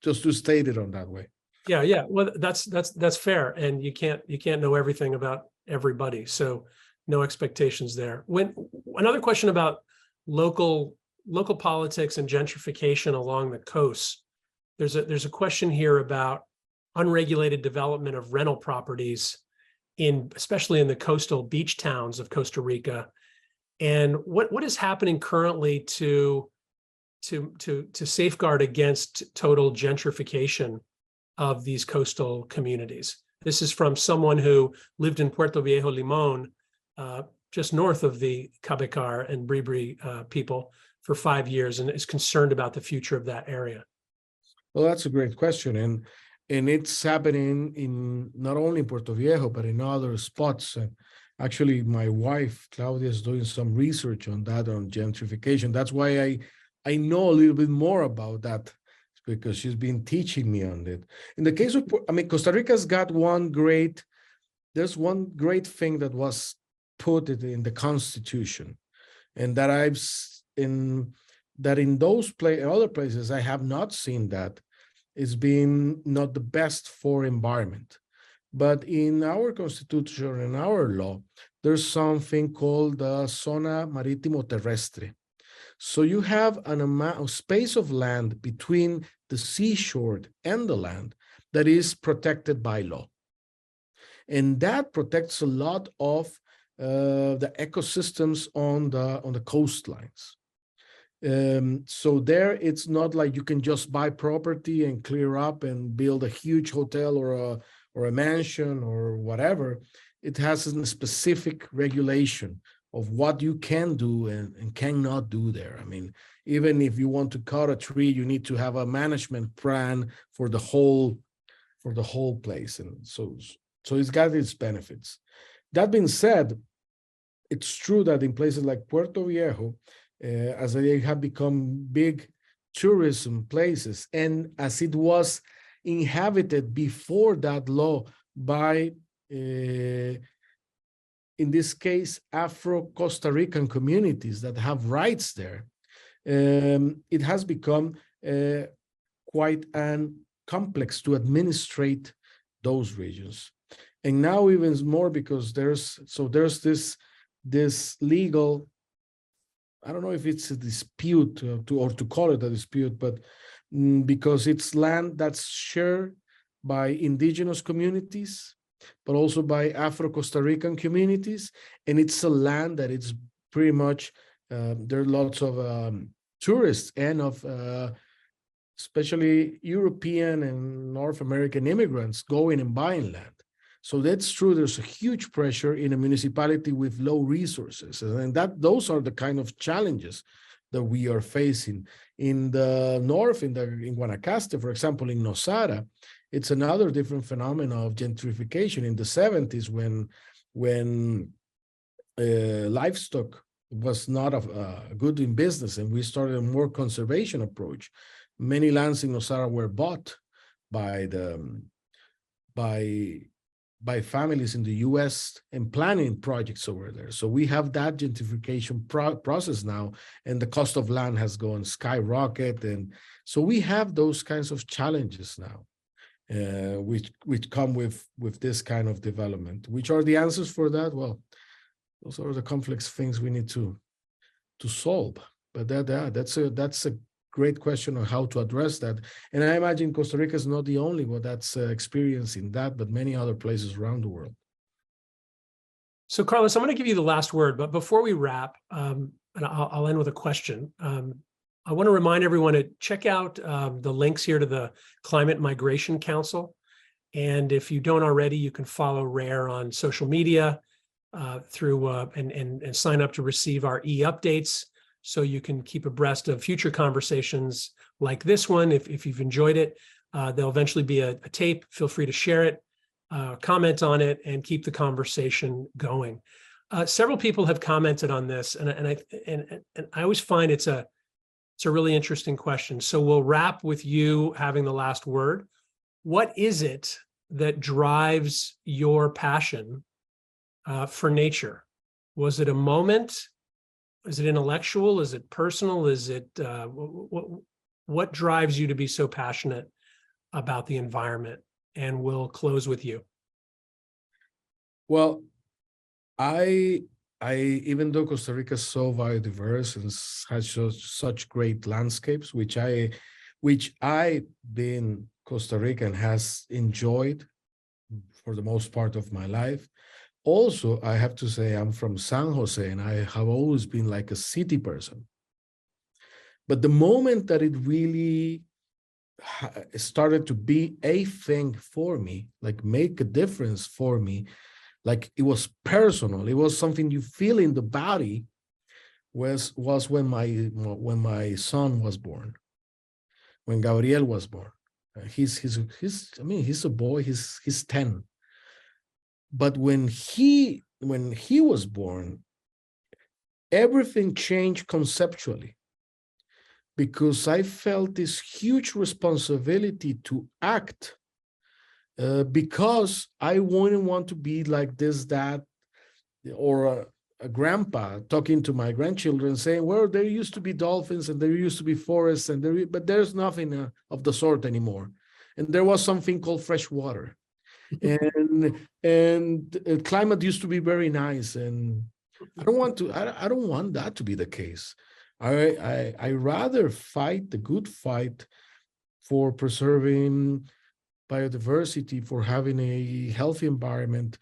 to state it on that way. Yeah. Well, that's fair, and you can't know everything about everybody, so no expectations there. Another question about local politics and gentrification along the coast. There's a question here about unregulated development of rental properties especially in the coastal beach towns of Costa Rica. And what is happening currently to safeguard against total gentrification of these coastal communities? This is from someone who lived in Puerto Viejo, Limón, just north of the Cabekar and Bribri people for 5 years, and is concerned about the future of that area. Well, that's a great question, and it's happening in not only Puerto Viejo but in other spots. And actually, my wife Claudia is doing some research on that, on gentrification. That's why I know a little bit more about that, because she's been teaching me on it. In the case of, Costa Rica's got there's one great thing that was put in the Constitution, and that in those other places I have not seen that. It's been not the best for environment. But in our Constitution and our law, there's something called the Zona Marítimo Terrestre. So you have an amount of space of land between the seashore and the land that is protected by law. And that protects a lot of the ecosystems on the coastlines. So there, it's not like you can just buy property and clear up and build a huge hotel or a mansion or whatever. It has a specific regulation of what you can do and cannot do there. Even if you want to cut a tree, you need to have a management plan for the whole place. And so it's got its benefits. That being said, it's true that in places like Puerto Viejo, as they have become big tourism places, and as it was inhabited before that law by, in this case, Afro-Costa Rican communities that have rights there, it has become quite complex to administrate those regions. And now even more, because there's this legal, I don't know if it's a dispute or to call it a dispute, but because it's land that's shared by indigenous communities, but also by Afro-Costa Rican communities. And it's a land that it's pretty much, there are lots of tourists and of especially European and North American immigrants going and buying land. So that's true. There's a huge pressure in a municipality with low resources, and those are the kind of challenges that we are facing. In the north, in Guanacaste, for example, in Nosara, it's another different phenomenon of gentrification. In the 70s, when livestock was not good in business, and we started a more conservation approach, many lands in Nosara were bought by by families in the US and planning projects over there. So we have that gentrification process now, and the cost of land has gone skyrocket. And so we have those kinds of challenges now, which come with this kind of development. Which are the answers for that? Well, those are the complex things we need to solve. But that's a great question on how to address that. And I imagine Costa Rica is not the only one that's experiencing that, but many other places around the world. So Carlos, I'm going to give you the last word, but before we wrap, and I'll end with a question. I want to remind everyone to check out the links here to the Climate Migration Council. And if you don't already, you can follow RARE on social media through and sign up to receive our e-updates, so you can keep abreast of future conversations like this one. If you've enjoyed it, there'll eventually be a tape. Feel free to share it, comment on it, and keep the conversation going. Several people have commented on this, and I always find it's a really interesting question. So we'll wrap with you having the last word. What is it that drives your passion for nature? Was it a moment? Is it intellectual? Is it personal? Is it what drives you to be so passionate about the environment? And we'll close with you. Well, I even though Costa Rica is so biodiverse and has such great landscapes, which I being Costa Rican has enjoyed for the most part of my life. Also, I have to say I'm from San Jose, and I have always been like a city person. But the moment that it really started to be a thing for me, like make a difference for me, like it was personal, it was something you feel in the body, was when my son was born, when Gabriel was born. He's a boy, he's 10. But when he was born, everything changed conceptually, because I felt this huge responsibility to act, because I wouldn't want to be like this, that, or a grandpa talking to my grandchildren saying, well, there used to be dolphins and there used to be forests, but there's nothing of the sort anymore. And there was something called fresh water. and climate used to be very nice, and I don't want that to be the case. I rather fight the good fight for preserving biodiversity, for having a healthy environment,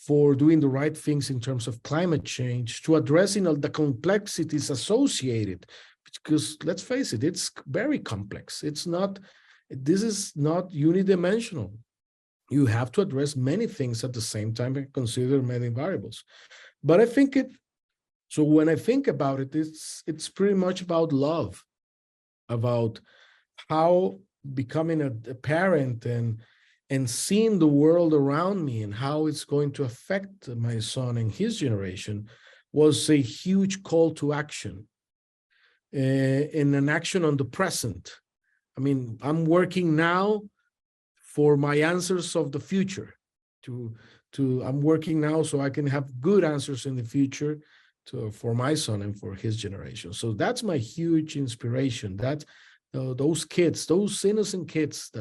for doing the right things in terms of climate change, to addressing all the complexities associated, because let's face it, it's very complex. This is not unidimensional. You have to address many things at the same time and consider many variables. But I think so when I think about it, it's pretty much about love, about how becoming a parent and seeing the world around me and how it's going to affect my son and his generation was a huge call to action, and an action on the present. I mean, I'm working now for my answers of the future. I'm working now so I can have good answers in the future for my son and for his generation. So that's my huge inspiration. That those kids, those innocent kids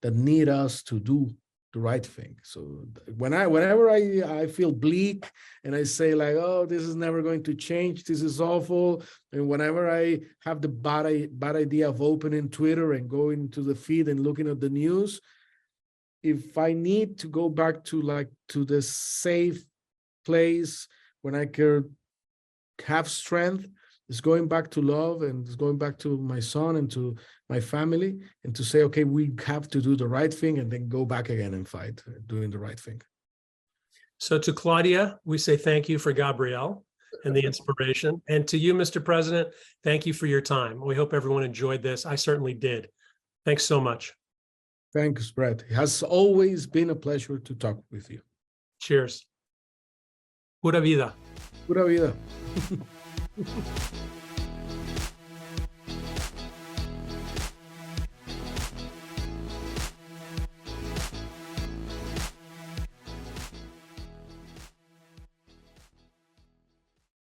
that need us to do the right thing. So whenever I feel bleak and I say like, oh, this is never going to change, this is awful, and whenever I have the bad idea of opening Twitter and going to the feed and looking at the news, if I need to go back to the safe place when I can have strength, it's going back to love, and it's going back to my son and to my family, and to say, okay, we have to do the right thing, and then go back again and fight doing the right thing. So to Claudia, we say thank you for Gabriel and the inspiration. And to you, Mr. President, thank you for your time. We hope everyone enjoyed this. I certainly did. Thanks so much. Thanks, Brett. It has always been a pleasure to talk with you. Cheers. Pura vida. Pura vida.